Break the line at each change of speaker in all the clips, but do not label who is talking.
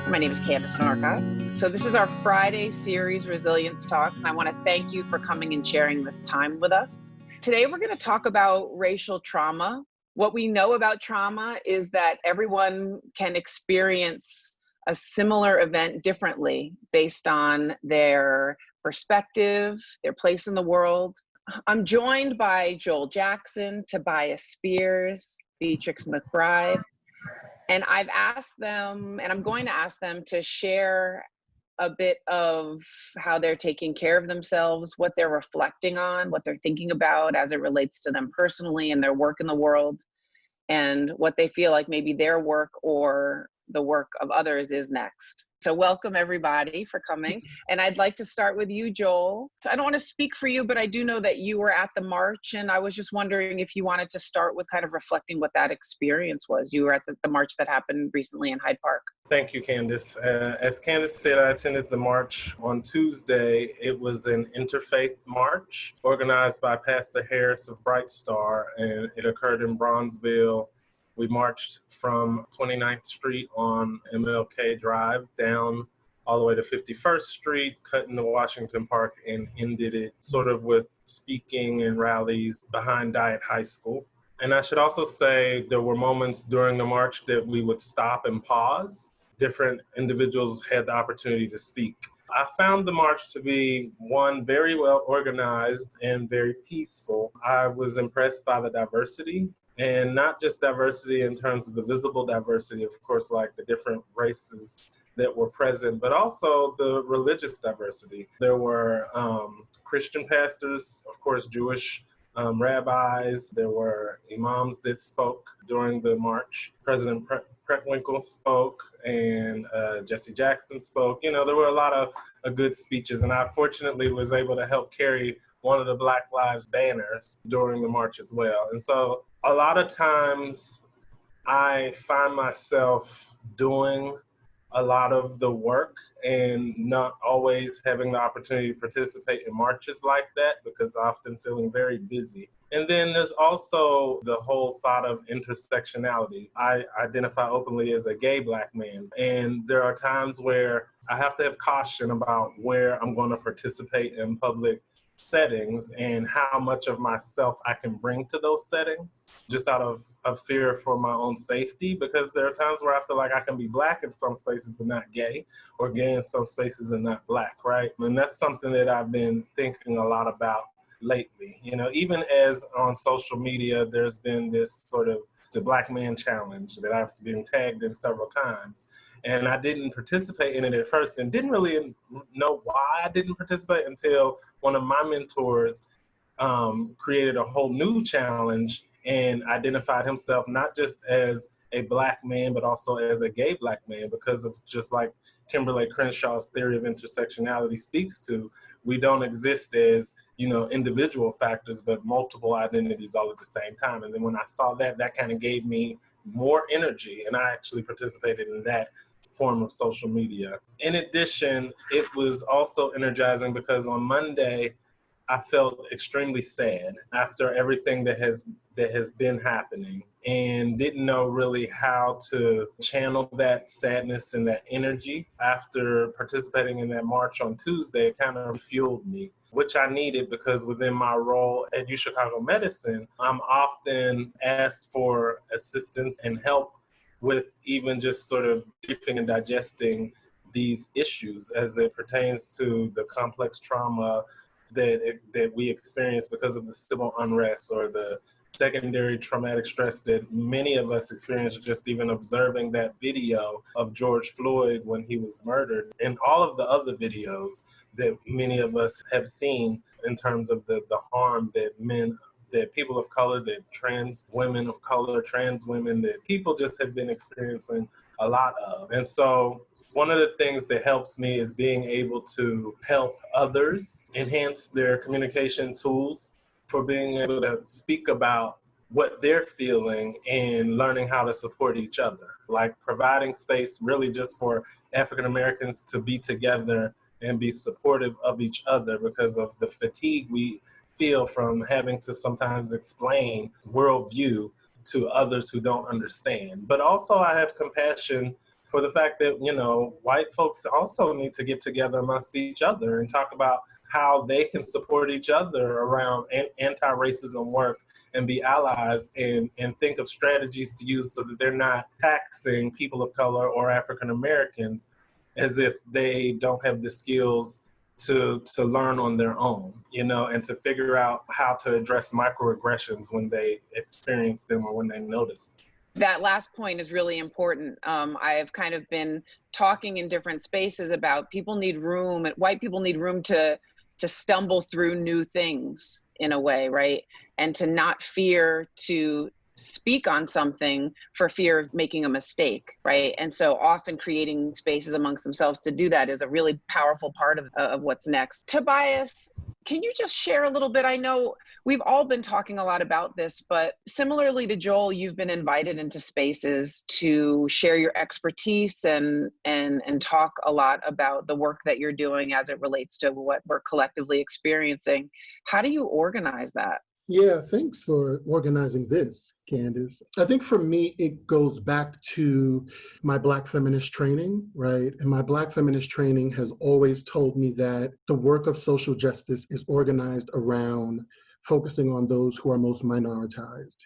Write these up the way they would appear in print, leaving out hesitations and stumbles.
My name is Candace Norcott. So this is our Friday series, Resilience Talks, and I want to thank you for coming and sharing this time with us. Today, we're going to talk about racial trauma. What we know about trauma is that everyone can experience a similar event differently based on their perspective, their place in the world. I'm joined by Joel Jackson, Tobias Spears, Beatrix McBride. And I've asked them, and I'm going to ask them to share a bit of how they're taking care of themselves, what they're reflecting on, what they're thinking about as it relates to them personally and their work in the world, and what they feel like maybe their work or the work of others is next. So welcome everybody for coming. And I'd like to start with you, Joel. So I don't want to speak for you, but I do know that you were at the march, and I was just wondering if you wanted to start with kind of reflecting what that experience was. You were at the march that happened recently in Hyde Park.
Thank you, Candace. As Candace said, I attended the march on Tuesday. It was an interfaith march organized by Pastor Harris of Bright Star, and it occurred in Bronzeville. We marched from 29th Street on MLK Drive down all the way to 51st Street, cut into Washington Park, and ended it sort of with speaking and rallies behind Diet High School. And I should also say there were moments during the march that we would stop and pause. Different individuals had the opportunity to speak. I found the march to be, one, very well organized and very peaceful. I was impressed by the diversity, and not just diversity in terms of the visible diversity, of course, like the different races that were present, but also the religious diversity. There were Christian pastors, of course, Jewish rabbis. There were imams that spoke during the march. President Preckwinkle spoke, and Jesse Jackson spoke. You know, there were a lot of good speeches, and I fortunately was able to help carry one of the Black Lives banners during the march as well. And so a lot of times I find myself doing a lot of the work and not always having the opportunity to participate in marches like that because often feeling very busy. And then there's also the whole thought of intersectionality. I identify openly as a gay Black man, and there are times where I have to have caution about where I'm going to participate in public settings and how much of myself I can bring to those settings, just out of fear for my own safety, because there are times where I feel like I can be Black in some spaces but not gay, or gay in some spaces and not Black, right? And that's something that I've been thinking a lot about lately. You know, even as on social media, there's been this sort of the Black Man Challenge that I've been tagged in several times. And I didn't participate in it at first and didn't really know why I didn't participate until one of my mentors created a whole new challenge and identified himself not just as a Black man, but also as a gay Black man, because of just like Kimberly Crenshaw's theory of intersectionality speaks to, we don't exist as, you know, individual factors, but multiple identities all at the same time. And then when I saw that, that kind of gave me more energy, and I actually participated in that form of social media. In addition, it was also energizing because on Monday, I felt extremely sad after everything that has been happening, and didn't know really how to channel that sadness and that energy. After participating in that march on Tuesday, it kind of fueled me, which I needed because within my role at UChicago Medicine, I'm often asked for assistance and help with even just sort of briefing and digesting these issues as it pertains to the complex trauma that we experience because of the civil unrest or the secondary traumatic stress that many of us experience just even observing that video of George Floyd when he was murdered, and all of the other videos that many of us have seen in terms of the harm that people of color, that trans women of color, trans women, that people just have been experiencing a lot of. And so one of the things that helps me is being able to help others enhance their communication tools for being able to speak about what they're feeling and learning how to support each other, like providing space really just for African Americans to be together and be supportive of each other because of the fatigue we feel from having to sometimes explain worldview to others who don't understand. But also I have compassion for the fact that, white folks also need to get together amongst each other and talk about how they can support each other around anti-racism work and be allies and think of strategies to use so that they're not taxing people of color or African Americans as if they don't have the skills to learn on their own, and to figure out how to address microaggressions when they experience them or when they notice them.
That last point is really important. I have kind of been talking in different spaces about people need room, and white people need room to stumble through new things in a way, right? And to not fear to speak on something for fear of making a mistake, right? And so often creating spaces amongst themselves to do that is a really powerful part of what's next. Tobias, can you just share a little bit? I know we've all been talking a lot about this, but similarly to Joel, you've been invited into spaces to share your expertise and talk a lot about the work that you're doing as it relates to what we're collectively experiencing. How do you organize that?
Yeah, thanks for organizing this, Candace. I think for me, it goes back to my Black feminist training, right? And my Black feminist training has always told me that the work of social justice is organized around focusing on those who are most minoritized.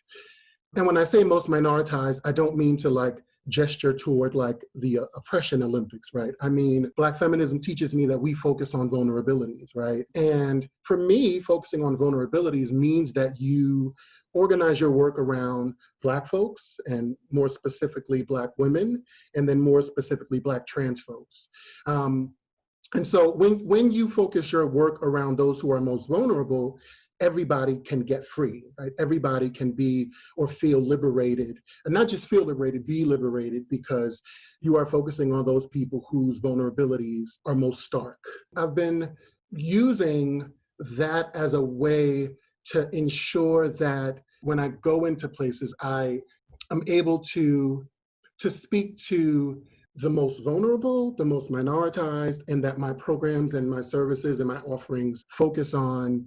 And when I say most minoritized, I don't mean to gesture toward the oppression Olympics, right? I mean, Black feminism teaches me that we focus on vulnerabilities, right? And for me, focusing on vulnerabilities means that you organize your work around Black folks, and more specifically Black women, and then more specifically Black trans folks. And so when you focus your work around those who are most vulnerable, everybody can get free, right? Everybody can be or feel liberated, and not just feel liberated, be liberated, because you are focusing on those people whose vulnerabilities are most stark. I've been using that as a way to ensure that when I go into places, I am able to speak to the most vulnerable, the most minoritized, and that my programs and my services and my offerings focus on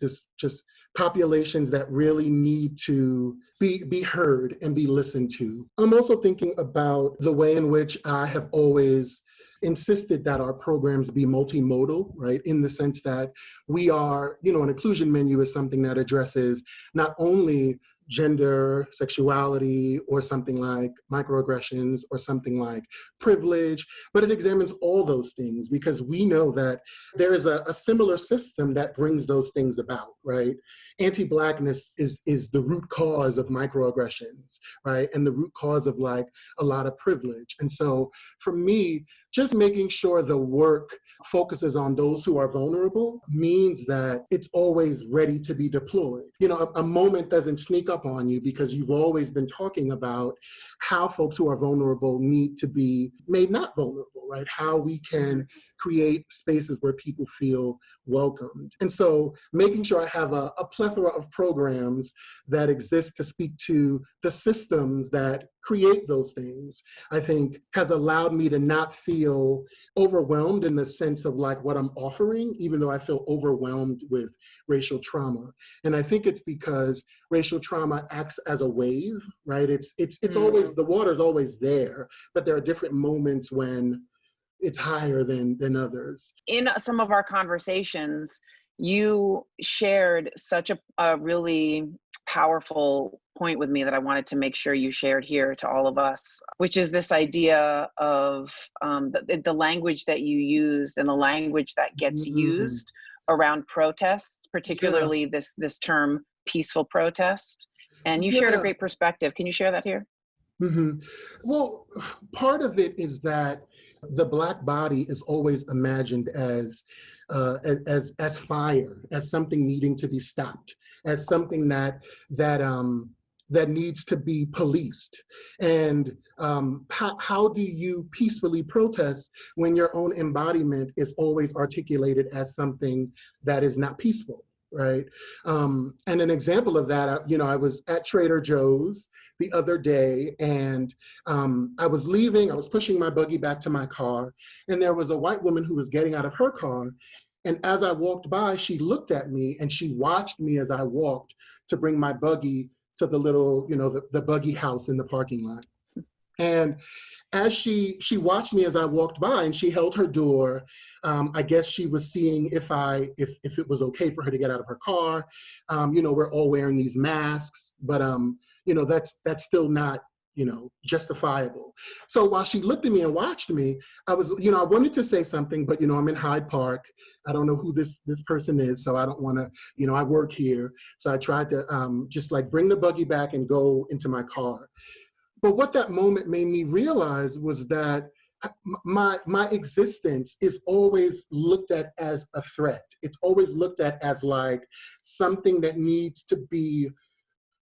this just populations that really need to be heard and be listened to. I'm also thinking about the way in which I have always insisted that our programs be multimodal, right? In the sense that we are, an inclusion menu is something that addresses not only gender, sexuality, or something like microaggressions, or something like privilege, but it examines all those things because we know that there is a similar system that brings those things about, right? Anti-Blackness is the root cause of microaggressions, right? And the root cause of a lot of privilege. And so for me, just making sure the work focuses on those who are vulnerable means that it's always ready to be deployed. A moment doesn't sneak up on you because you've always been talking about how folks who are vulnerable need to be made not vulnerable, right? How we can create spaces where people feel welcomed. And so making sure I have a plethora of programs that exist to speak to the systems that create those things, I think has allowed me to not feel overwhelmed in the sense of what I'm offering, even though I feel overwhelmed with racial trauma. And I think it's because racial trauma acts as a wave, right? It's always, the water's always there, but there are different moments when it's higher than others.
In some of our conversations, you shared such a really powerful point with me that I wanted to make sure you shared here to all of us, which is this idea of the language that you used and the language that gets used around protests, particularly this term peaceful protest. And you shared a great perspective. Can you share that here?
Well, part of it is that the Black body is always imagined as fire, as something needing to be stopped, as something that needs to be policed. And how do you peacefully protest when your own embodiment is always articulated as something that is not peaceful? Right. And an example of that, I was at Trader Joe's the other day, and I was pushing my buggy back to my car, and there was a white woman who was getting out of her car. And as I walked by, she looked at me and she watched me as I walked to bring my buggy to the little, the buggy house in the parking lot. And as she watched me as I walked by, and she held her door. I guess she was seeing if it was okay for her to get out of her car. We're all wearing these masks, but that's still not justifiable. So while she looked at me and watched me, I was, I wanted to say something, but I'm in Hyde Park. I don't know who this person is, so I don't want to, I work here. So I tried to just like bring the buggy back and go into my car. But what that moment made me realize was that my existence is always looked at as a threat. It's always looked at as like something that needs to be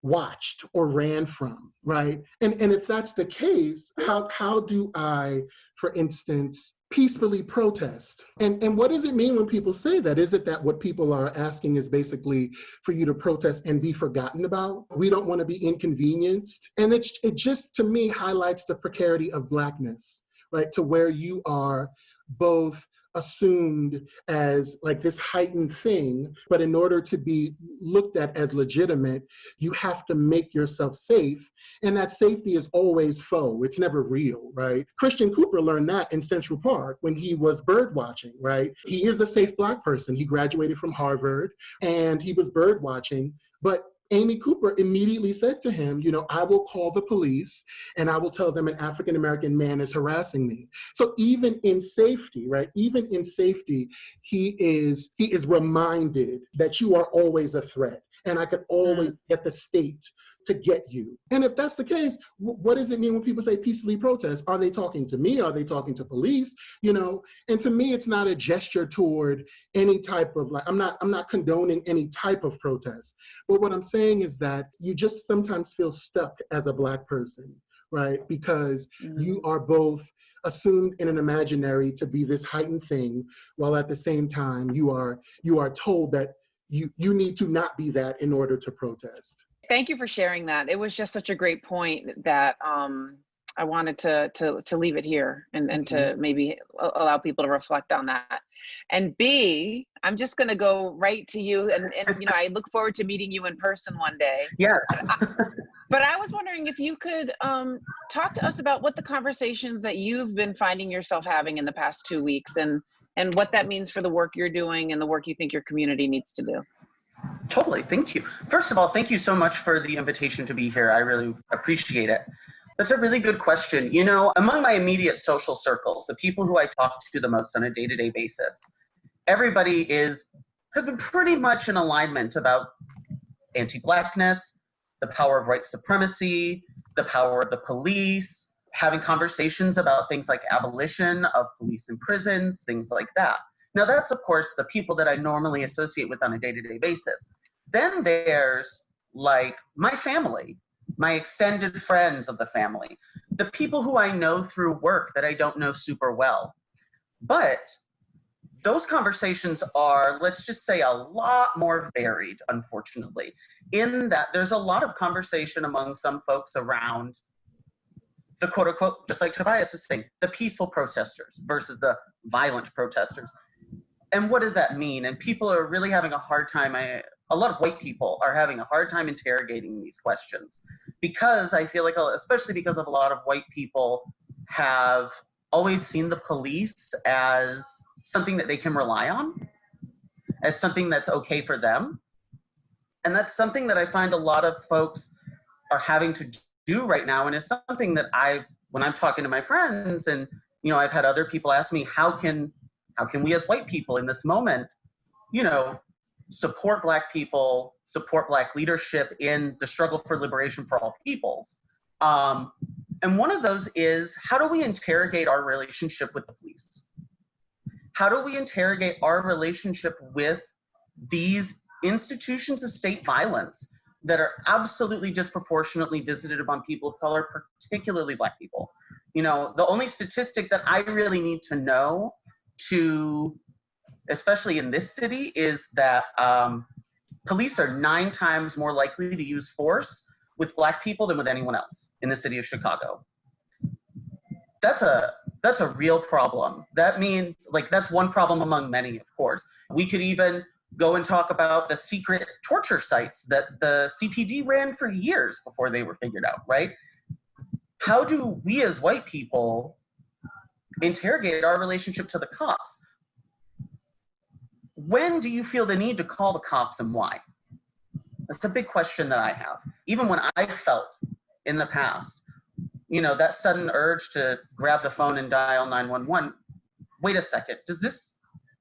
watched or ran from, right? And if that's the case, how do I, for instance, peacefully protest? And what does it mean when people say that? Is it that what people are asking is basically for you to protest and be forgotten about? We don't want to be inconvenienced. And it just, to me, highlights the precarity of Blackness, right? To where you are both assumed as like this heightened thing, but in order to be looked at as legitimate, you have to make yourself safe. And that safety is always faux. It's never real, right? Christian Cooper learned that in Central Park when he was bird watching, right? He is a safe Black person. He graduated from Harvard and he was bird watching, but Amy Cooper immediately said to him, I will call the police and I will tell them an African-American man is harassing me. So even in safety, right? Even in safety, he is reminded that you are always a threat and I could always get the state to get you. And if that's the case, what does it mean when people say peacefully protest? Are they talking to me? Are they talking to police? And to me, it's not a gesture toward any type of I'm not condoning any type of protest. But what I'm saying is that you just sometimes feel stuck as a Black person, right? Because you are both assumed in an imaginary to be this heightened thing, while at the same time you are told that you need to not be that in order to protest.
Thank you for sharing that. It was just such a great point that I wanted to leave it here and to maybe allow people to reflect on that. And B, I'm just going to go right to you. And I look forward to meeting you in person one day.
Yes.
But I was wondering if you could talk to us about what the conversations that you've been finding yourself having in the past 2 weeks and what that means for the work you're doing and the work you think your community needs to do.
Totally. Thank you. First of all, thank you so much for the invitation to be here. I really appreciate it. That's a really good question. Among my immediate social circles, the people who I talk to the most on a day-to-day basis, everybody has been pretty much in alignment about anti-Blackness, the power of white supremacy, the power of the police, having conversations about things like abolition of police and prisons, things like that. Now that's, of course, the people that I normally associate with on a day-to-day basis. Then there's like my family, my extended friends of the family, the people who I know through work that I don't know super well. But those conversations are, let's just say, a lot more varied, unfortunately, in that there's a lot of conversation among some folks around the quote unquote, just like Tobias was saying, the peaceful protesters versus the violent protesters. And what does that mean? And people are really having a hard time. A lot of white people are having a hard time interrogating these questions because I feel like, especially because of a lot of white people have always seen the police as something that they can rely on, as something that's okay for them. And that's something that I find a lot of folks are having to do right now. And it's something that when I'm talking to my friends and, I've had other people ask me, how can we as white people in this moment, support Black people, support Black leadership in the struggle for liberation for all peoples? And one of those is, how do we interrogate our relationship with the police? How do we interrogate our relationship with these institutions of state violence that are absolutely disproportionately visited upon people of color, particularly Black people? The only statistic that I really need to know especially in this city, is that police are 9 times more likely to use force with Black people than with anyone else in the city of Chicago. That's a real problem. That means, that's one problem among many, of course. We could even go and talk about the secret torture sites that the CPD ran for years before they were figured out, right? how do we as white people interrogate our relationship to the cops? When do you feel the need to call the cops and why? That's a big question that I have. Even when I felt in the past, that sudden urge to grab the phone and dial 911, wait a second, does this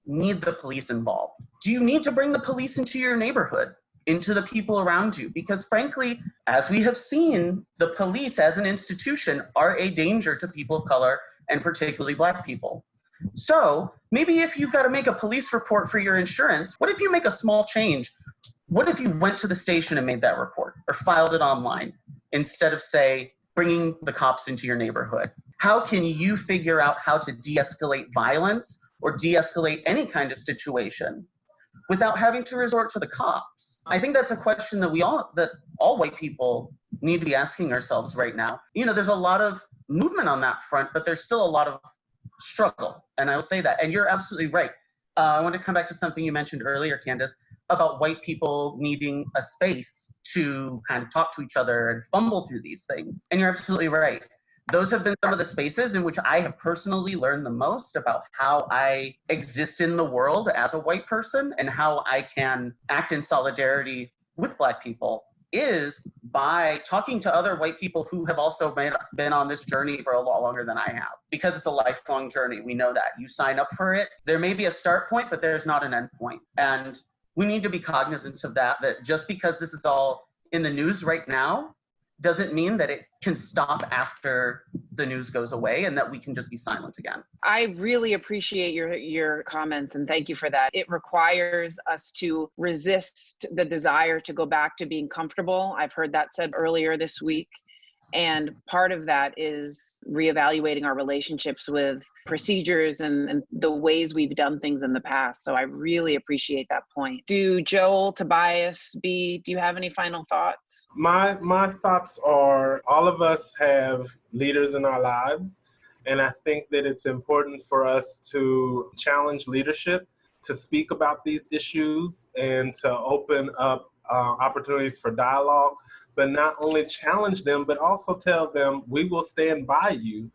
need the police involved? Do you need to bring the police into your neighborhood, into the people around you? Because frankly, as we have seen, the police as an institution are a danger to people of color and particularly Black people. So maybe if you've got to make a police report for your insurance, what if you make a small change? What if you went to the station and made that report or filed it online instead of, say, bringing the cops into your neighborhood? How can you figure out how to de-escalate violence or de-escalate any kind of situation without having to resort to the cops? I think that's a question that all white people need to be asking ourselves right now. There's a lot of movement on that front, but there's still a lot of struggle. And I will say that. And you're absolutely right. I want to come back to something you mentioned earlier, Candace, about white people needing a space to kind of talk to each other and fumble through these things. And you're absolutely right. Those have been some of the spaces in which I have personally learned the most about how I exist in the world as a white person and how I can act in solidarity with Black people, is by talking to other white people who have also been on this journey for a lot longer than I have. Because it's a lifelong journey, we know that. You sign up for it, there may be a start point, but there's not an end point. And we need to be cognizant of that just because this is all in the news right now, doesn't mean that it can stop after the news goes away and that we can just be silent again.
I really appreciate your comments and thank you for that. It requires us to resist the desire to go back to being comfortable. I've heard that said earlier this week. And part of that is reevaluating our relationships with procedures and the ways we've done things in the past. So I really appreciate that point. Do Joel, Tobias, do you have any final thoughts?
My thoughts are, all of us have leaders in our lives. And I think that it's important for us to challenge leadership, to speak about these issues and to open up opportunities for dialogue, but not only challenge them, but also tell them we will stand by you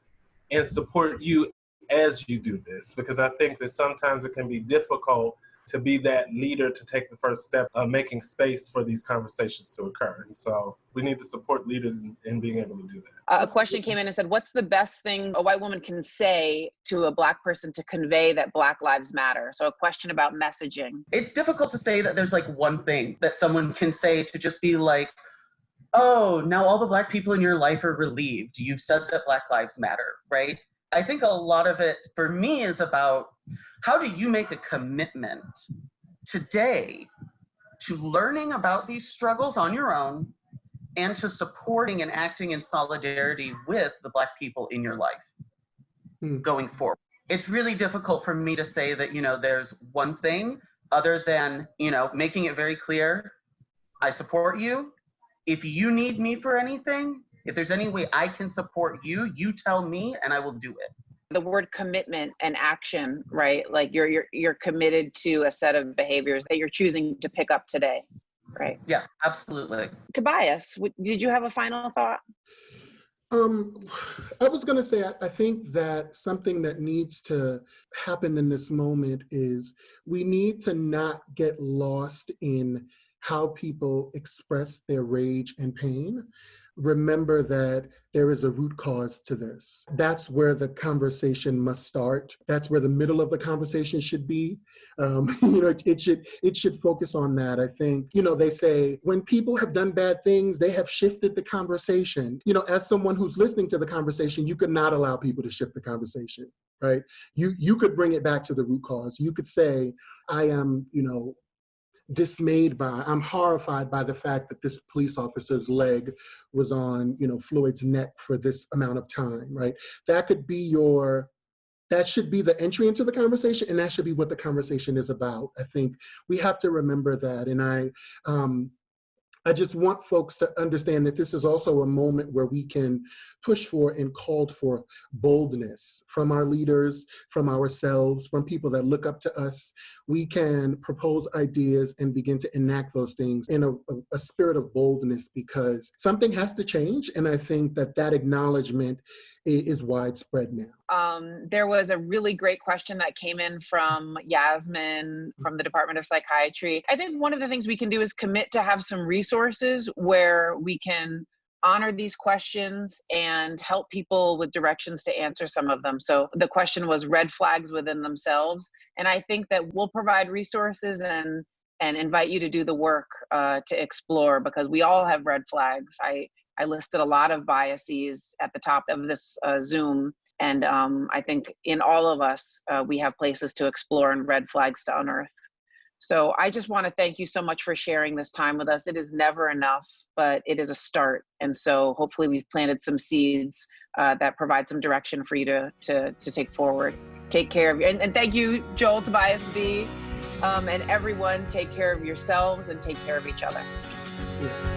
and support you as you do this. Because I think that sometimes it can be difficult to be that leader to take the first step of making space for these conversations to occur. And so we need to support leaders in being able to do that.
A question came in and said, what's the best thing a white woman can say to a Black person to convey that Black lives matter? So a question about messaging.
It's difficult to say that there's like one thing that someone can say to just be like, oh, now all the Black people in your life are relieved. You've said that Black lives matter, right? I think a lot of it for me is about, how do you make a commitment today to learning about these struggles on your own and to supporting and acting in solidarity with the Black people in your life going forward? It's really difficult for me to say that, there's one thing other than, making it very clear, I support you. If you need me for anything, if there's any way I can support you, you tell me and I will do it.
The word commitment and action, right? Like you're committed to a set of behaviors that you're choosing to pick up today, right?
Yes, absolutely.
Tobias, did you have a final thought?
I was going to say, I think that something that needs to happen in this moment is we need to not get lost in how people express their rage and pain. Remember that there is a root cause to this. That's where the conversation must start. That's where the middle of the conversation should be. It should focus on that. I think, they say when people have done bad things, they have shifted the conversation. As someone who's listening to the conversation, you could not allow people to shift the conversation, right? You could bring it back to the root cause. You could say, I am, I'm horrified by the fact that this police officer's leg was on, Floyd's neck for this amount of time, right? That should be the entry into the conversation, and that should be what the conversation is about. I think we have to remember that. And I just want folks to understand that this is also a moment where we can push for and called for boldness from our leaders, from ourselves, from people that look up to us. We can propose ideas and begin to enact those things in a spirit of boldness, because something has to change. And I think that that acknowledgement is widespread now.
There was a really great question that came in from Yasmin from the Department of Psychiatry. I think one of the things we can do is commit to have some resources where we can honor these questions and help people with directions to answer some of them. So the question was red flags within themselves. And I think that we'll provide resources and invite you to do the work to explore, because we all have red flags. I listed a lot of biases at the top of this Zoom. And I think in all of us, we have places to explore and red flags to unearth. So I just want to thank you so much for sharing this time with us. It is never enough, but it is a start. And so hopefully we've planted some seeds that provide some direction for you to take forward. Take care of you. And thank you, Joel, Tobias, B, and everyone. Take care of yourselves and take care of each other.
Yes.